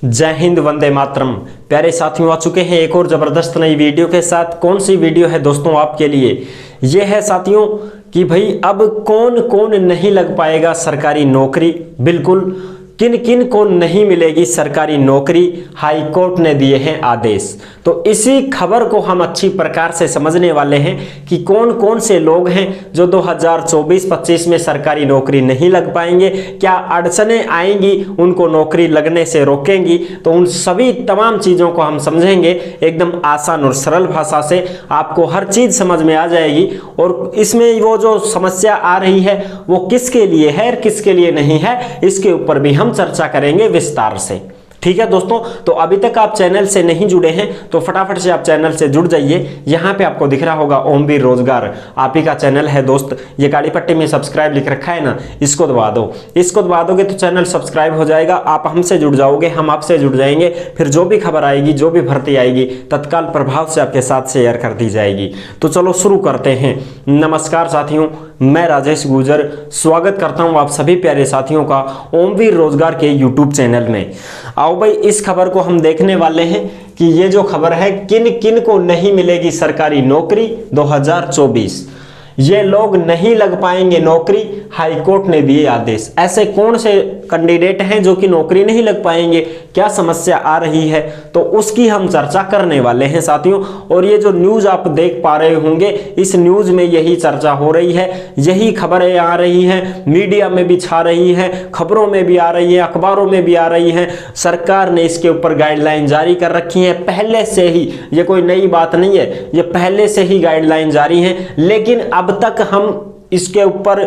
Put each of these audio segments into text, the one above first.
जय हिंद, वंदे मातरम। प्यारे साथियों, आ चुके हैं एक और जबरदस्त नई वीडियो के साथ। कौन सी वीडियो है दोस्तों आपके लिए? ये है साथियों कि भाई अब कौन कौन नहीं लग पाएगा सरकारी नौकरी। बिल्कुल, किन किन को नहीं मिलेगी सरकारी नौकरी, हाई कोर्ट ने दिए हैं आदेश। तो इसी खबर को हम अच्छी प्रकार से समझने वाले हैं कि कौन कौन से लोग हैं जो 2024-25 में सरकारी नौकरी नहीं लग पाएंगे, क्या अड़चनें आएंगी उनको नौकरी लगने से रोकेंगी। तो उन सभी तमाम चीज़ों को हम समझेंगे एकदम आसान और सरल भाषा से, आपको हर चीज़ समझ में आ जाएगी। और इसमें वो जो समस्या आ रही है वो किसके लिए है और किसके लिए नहीं है, इसके ऊपर भी हम चर्चा करेंगे विस्तार से। ठीक है दोस्तों, तो अभी तक आप चैनल से नहीं जुड़े हैं तो फटाफट से आप चैनल से जुड़ जाइए। यहाँ पे आपको दिख रहा होगा ओमवीर रोजगार, आप ही का चैनल है दोस्त। ये काली पट्टी में सब्सक्राइब लिख रखा है ना, इसको दबा दो। इसको दबा दोगे तो चैनल सब्सक्राइब हो जाएगा, आप हमसे जुड़ जाओगे, हम आपसे जुड़ जाएंगे। फिर जो भी खबर आएगी, जो भी भर्ती आएगी, तत्काल प्रभाव से आपके साथ शेयर कर दी जाएगी। तो चलो शुरू करते हैं। नमस्कार साथियों, मैं राजेश गुर्जर स्वागत करता हूं आप सभी प्यारे साथियों का ओमवीर रोजगार के यूट्यूब चैनल में। आओ भाई, इस खबर को हम देखने वाले हैं कि ये जो खबर है, किन किन को नहीं मिलेगी सरकारी नौकरी 2024। ये लोग नहीं लग पाएंगे नौकरी, हाई कोर्ट ने दिए आदेश। ऐसे कौन से कैंडिडेट हैं जो कि नौकरी नहीं लग पाएंगे, क्या समस्या आ रही है, तो उसकी हम चर्चा करने वाले हैं साथियों। और ये जो न्यूज़ आप देख पा रहे होंगे, इस न्यूज़ में यही चर्चा हो रही है, यही खबरें आ रही हैं, मीडिया में भी छा रही हैं, खबरों में भी आ रही है, अखबारों में भी आ रही हैं। सरकार ने इसके ऊपर गाइडलाइन जारी कर रखी है पहले से ही, ये कोई नई बात नहीं है, ये पहले से ही गाइडलाइन जारी है। लेकिन अब तक हम इसके ऊपर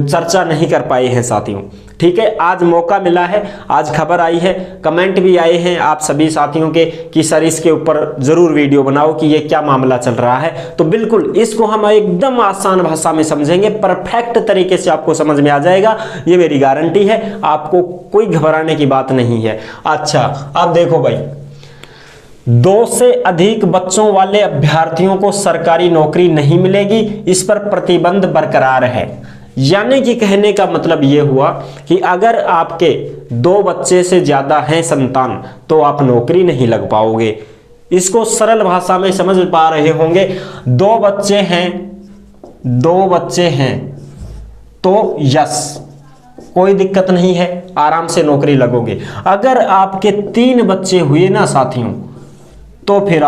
चर्चा नहीं कर पाए हैं साथियों। ठीक है, आज मौका मिला है, आज खबर आई है, कमेंट भी आए हैं आप सभी साथियों के कि सर इसके ऊपर जरूर वीडियो बनाओ कि ये क्या मामला चल रहा है। तो बिल्कुल इसको हम एकदम आसान भाषा में समझेंगे, परफेक्ट तरीके से आपको समझ में आ जाएगा, ये मेरी गारंटी है। आपको कोई घबराने की बात नहीं है। अच्छा, अब देखो भाई, 2 से अधिक बच्चों वाले अभ्यर्थियों को सरकारी नौकरी नहीं मिलेगी, इस पर प्रतिबंध बरकरार है। यानी कि कहने का मतलब यह हुआ कि अगर आपके 2 बच्चे से ज्यादा हैं संतान तो आप नौकरी नहीं लग पाओगे। इसको सरल भाषा में समझ पा रहे होंगे। 2 बच्चे हैं तो यस, कोई दिक्कत नहीं है, आराम से नौकरी लगोगे। अगर आपके 3 बच्चे हुए ना साथियों, तो फिर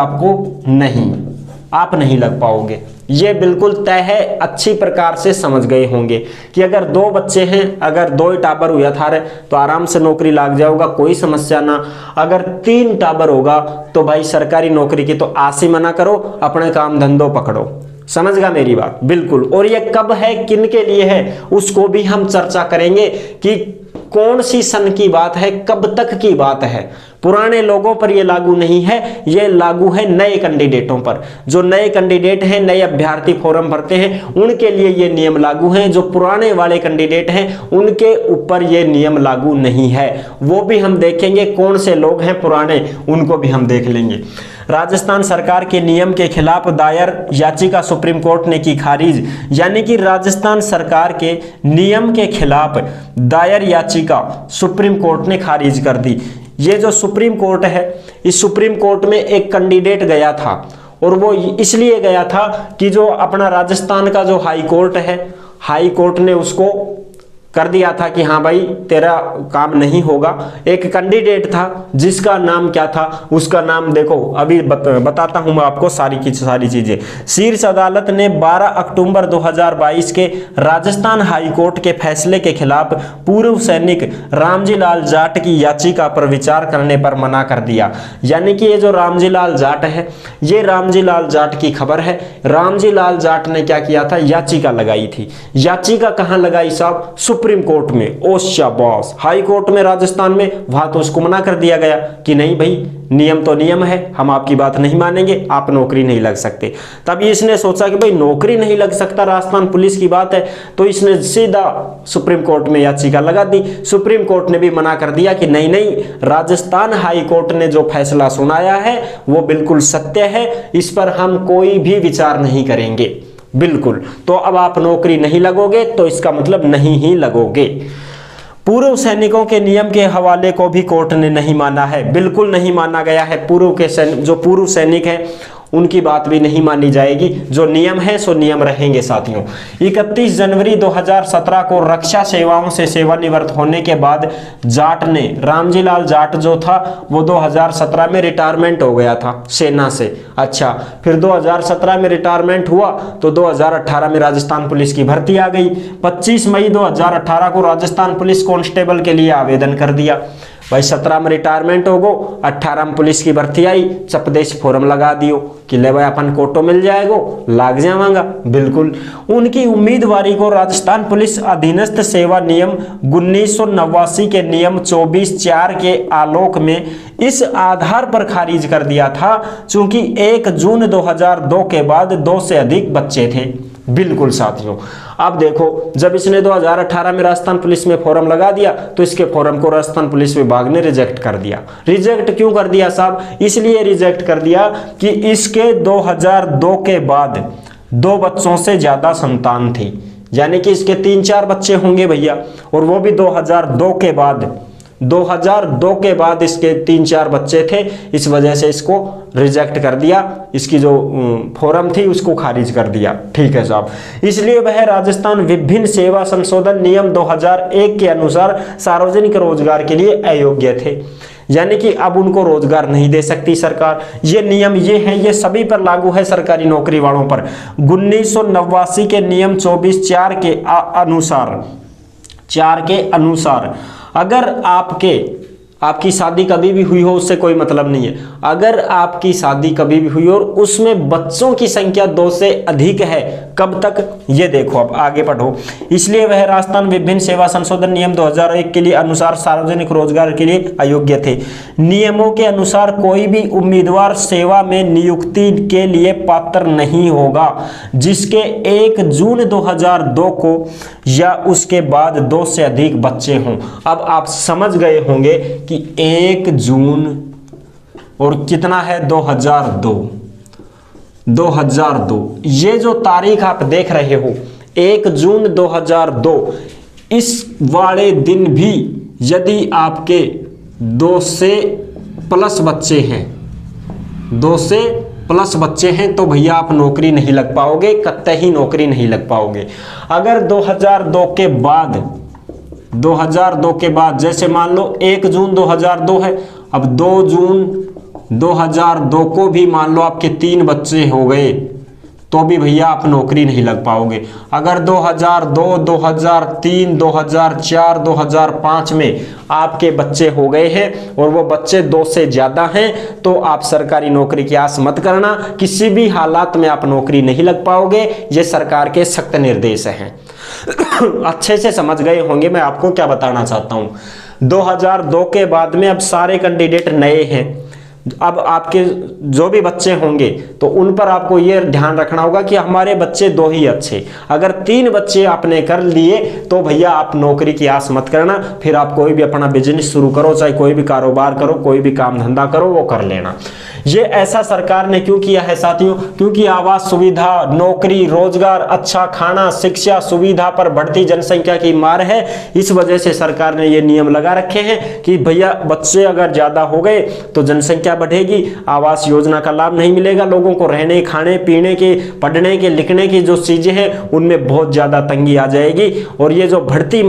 आप नहीं लग पाओगे। ये बिल्कुल तय है, अच्छी प्रकार से समझ गए होंगे कि अगर 2 बच्चे हैं, अगर 2 टाबर हुआ था तो आराम से नौकरी लग जाओगा, कोई समस्या ना। अगर 3 टाबर होगा तो भाई सरकारी नौकरी की तो आस ही मना करो, अपने काम धंधों पकड़ो। समझ गया मेरी बात? बिल्कुल। और ये कब है, किन के लिए है, उसको भी हम चर्चा करेंगे कि कौन सी सन की बात है, कब तक की बात है। पुराने लोगों पर यह लागू नहीं है, यह लागू है नए कैंडिडेटों पर। जो नए कैंडिडेट हैं, नए अभ्यर्थी फॉर्म भरते हैं, उनके लिए ये नियम लागू हैं। जो पुराने वाले कैंडिडेट हैं उनके ऊपर यह नियम लागू नहीं है। वो भी हम देखेंगे, कौन से लोग हैं पुराने, उनको भी हम देख लेंगे। राजस्थान सरकार के नियम के खिलाफ दायर याचिका सुप्रीम कोर्ट ने की खारिज। यानी कि राजस्थान सरकार के नियम के खिलाफ दायर याचिका सुप्रीम कोर्ट ने खारिज कर दी। ये जो सुप्रीम कोर्ट है, इस सुप्रीम कोर्ट में एक कैंडिडेट गया था, और वो इसलिए गया था कि जो अपना राजस्थान का जो हाई कोर्ट है, हाई कोर्ट ने उसको कर दिया था कि हाँ भाई तेरा काम नहीं होगा। एक कैंडिडेट था जिसका नाम क्या था, उसका नाम देखो, अभी बताता हूं मैं आपको सारी की सारी चीजें। शीर्ष अदालत ने 12 अक्टूबर 2022 के राजस्थान हाई कोर्ट के फैसले के खिलाफ पूर्व सैनिक रामजी लाल जाट की याचिका पर विचार करने पर मना कर दिया। यानी कि ये जो रामजी लाल जाट है, ये रामजी लाल जाट की खबर है। रामजी लाल जाट ने क्या किया था, याचिका लगाई थी। याचिका कहां लगाई साहब? सुप्रीम कोर्ट में। ओ शाबाश, हाई कोर्ट में राजस्थान में, वहां तो उसको मना कर दिया गया कि नहीं भाई, नियम तो नियम है, हम आपकी बात नहीं मानेंगे, आप नौकरी नहीं लग सकते। तब इसने सोचा कि भाई नौकरी नहीं लग सकता, राजस्थान पुलिस की बात है, तो इसने सीधा सुप्रीम कोर्ट में याचिका लगा दी। सुप्रीम कोर्ट ने भी मना कर दिया कि नहीं नहीं, राजस्थान हाई कोर्ट ने जो फैसला सुनाया है वो बिल्कुल सत्य है, इस पर हम कोई भी विचार नहीं करेंगे। बिल्कुल, तो अब आप नौकरी नहीं लगोगे, तो इसका मतलब नहीं ही लगोगे। पूर्व सैनिकों के नियम के हवाले को भी कोर्ट ने नहीं माना है, बिल्कुल नहीं माना गया है। जो पूर्व सैनिक हैं उनकी बात भी नहीं मानी जाएगी। जो नियम है सो नियम रहेंगे साथियों। 31 जनवरी 2017 को रक्षा सेवाओं से सेवानिवृत्त होने के बाद जाट ने, रामजी लाल जाट जो था वो 2017 में रिटायरमेंट हो गया था सेना से। अच्छा, फिर 2017 में रिटायरमेंट हुआ तो 2018 में राजस्थान पुलिस की भर्ती आ गई। 25 मई 2018 को राजस्थान पुलिस कांस्टेबल के लिए आवेदन कर दिया। भाई 17 में रिटायरमेंट हो गो, 18 में पुलिस की भर्ती आई, चपदेश फॉर्म लगा दियो कि ले भाई अपन कोटो मिल जाएगो, लाग जावांगा। बिल्कुल उनकी उम्मीदवारी को राजस्थान पुलिस अधीनस्थ सेवा नियम 1989 के नियम 24(4) के आलोक में इस आधार पर खारिज कर दिया था चूंकि 1 जून 2002 के बाद 2 से अधिक बच्चे थे। बिल्कुल साथियों, अब देखो जब इसने 2018 में राजस्थान पुलिस में फॉर्म लगा दिया तो इसके फॉर्म को राजस्थान पुलिस विभाग ने रिजेक्ट कर दिया। रिजेक्ट क्यों कर दिया साहब? इसलिए रिजेक्ट कर दिया कि इसके 2002 के बाद 2 बच्चों से ज्यादा संतान थी, यानी कि इसके 3-4 बच्चे होंगे भैया, और वो भी 2002 के बाद इसके 3-4 बच्चे थे। इस वजह से इसको रिजेक्ट कर दिया, इसकी जो फॉर्म थी उसको खारिज कर दिया। ठीक है साहब, इसलिए वह राजस्थान विभिन्न सेवा संशोधन नियम 2001 के अनुसार सार्वजनिक रोजगार के लिए अयोग्य थे, यानी कि अब उनको रोजगार नहीं दे सकती सरकार। ये नियम ये है, ये सभी पर लागू है, सरकारी नौकरी वालों पर। 1989 के नियम 24(4) के अनुसार अगर आपकी शादी कभी भी हुई हो उससे कोई मतलब नहीं है। अगर आपकी शादी कभी भी हुई और उसमें बच्चों की संख्या 2 से अधिक है, कब तक? ये देखो, अब आगे पढ़ो। इसलिए वह राजस्थान विभिन्न सेवा संशोधन नियम 2001 के लिए अनुसार सार्वजनिक रोजगार के लिए अयोग्य थे। नियमों के अनुसार कोई भी उम्मीदवार सेवा में नियुक्ति के लिए पात्र नहीं होगा जिसके 1 जून 2002 को या उसके बाद 2 से अधिक बच्चे हों। अब आप समझ गए होंगे कि 1 जून और कितना है 2002, ये जो तारीख आप देख रहे हो 1 जून 2002, इस वाले दिन भी यदि आपके 2 से प्लस बच्चे हैं तो भैया आप नौकरी नहीं लग पाओगे, कतई नौकरी नहीं लग पाओगे। अगर 2002 के बाद जैसे मान लो 1 जून 2002 है, अब 2 जून 2002 को भी मान लो आपके 3 बच्चे हो गए तो भी भैया आप नौकरी नहीं लग पाओगे। अगर 2002, 2003, 2004, 2005 में आपके बच्चे हो गए हैं और वो बच्चे 2 से ज्यादा हैं तो आप सरकारी नौकरी की आस मत करना, किसी भी हालात में आप नौकरी नहीं लग पाओगे। ये सरकार के सख्त निर्देश हैं। अच्छे से समझ गए होंगे मैं आपको क्या बताना चाहता हूं। 2002 के बाद में अब सारे कैंडिडेट नए हैं। अब आपके जो भी बच्चे होंगे तो उन पर आपको ये ध्यान रखना होगा कि हमारे बच्चे 2 ही अच्छे। अगर 3 बच्चे आपने कर लिए तो भैया आप नौकरी की आस मत करना, फिर आप कोई भी अपना बिजनेस शुरू करो, चाहे कोई भी कारोबार करो, कोई भी काम धंधा करो, वो कर लेना। ये ऐसा सरकार ने क्यों किया है साथियों? क्योंकि आवास सुविधा, नौकरी, रोजगार, अच्छा खाना, शिक्षा सुविधा पर बढ़ती जनसंख्या की मार है। इस वजह से सरकार ने ये नियम लगा रखे हैं कि भैया बच्चे अगर ज्यादा हो गए तो जनसंख्या बढ़ेगी, आवास योजना का लाभ नहीं मिलेगा, लोगों को रहने, खाने, पीने के, पढ़ने के, लिखने की जो चीजें हैं उनमें बहुत ज्यादा तंगी आ जाएगी। और ये जो बढ़ती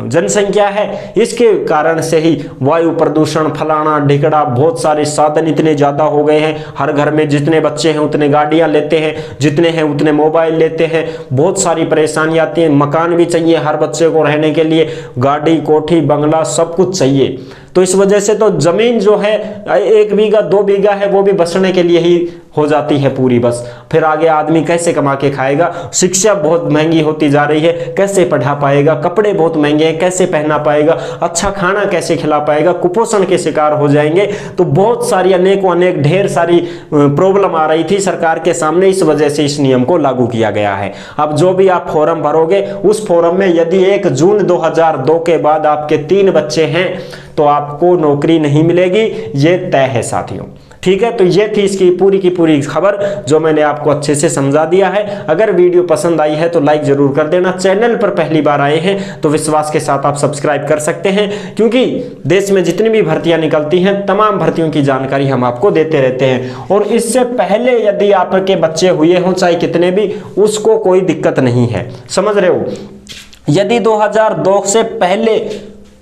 जनसंख्या है इसके कारण से ही वायु प्रदूषण, फलाना ढिकड़ा, बहुत सारे साधन इतने ज्यादा हो गए हैं। हर घर में जितने बच्चे हैं उतने गाड़ियां लेते हैं, जितने हैं उतने मोबाइल लेते हैं, बहुत सारी परेशानियां आती हैं। मकान भी चाहिए हर बच्चे को रहने के लिए, गाड़ी, कोठी, बंगला सब कुछ चाहिए। तो इस वजह से तो जमीन जो है 1 बीघा 2 बीघा है वो भी बसने के लिए ही हो जाती है पूरी। बस फिर आगे आदमी कैसे कमा के खाएगा? शिक्षा बहुत महंगी होती जा रही है, कैसे पढ़ा पाएगा? कपड़े बहुत महंगे हैं, कैसे पहना पाएगा? अच्छा खाना कैसे खिला पाएगा? कुपोषण के शिकार हो जाएंगे। तो बहुत सारी अनेक ढेर सारी प्रॉब्लम आ रही थी सरकार के सामने। इस वजह से इस नियम को लागू किया गया है। अब जो भी आप फॉर्म भरोगे उस फॉर्म में यदि 1 जून 2002 के बाद आपके 3 बच्चे हैं तो आपको नौकरी नहीं मिलेगी, ये तय है साथियों। ठीक है, तो ये थी इसकी पूरी की पूरी खबर जो मैंने आपको अच्छे से समझा दिया है। अगर वीडियो पसंद आई है तो लाइक जरूर कर देना। चैनल पर पहली बार आए हैं तो विश्वास के साथ आप सब्सक्राइब कर सकते हैं, क्योंकि देश में जितनी भी भर्तियां निकलती हैं तमाम भर्तियों की जानकारी हम आपको देते रहते हैं। और इससे पहले यदि आपके बच्चे हुए हों चाहे कितने भी, उसको कोई दिक्कत नहीं है, समझ रहे हो। यदि 2002 से पहले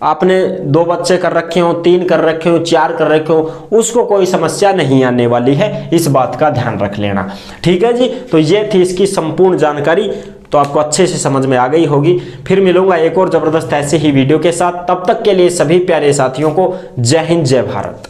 आपने 2 बच्चे कर रखे हो, 3 कर रखे हो, 4 कर रखे हो, उसको कोई समस्या नहीं आने वाली है, इस बात का ध्यान रख लेना। ठीक है जी, तो ये थी इसकी संपूर्ण जानकारी, तो आपको अच्छे से समझ में आ गई होगी। फिर मिलूंगा एक और जबरदस्त ऐसे ही वीडियो के साथ, तब तक के लिए सभी प्यारे साथियों को जय हिंद जय भारत।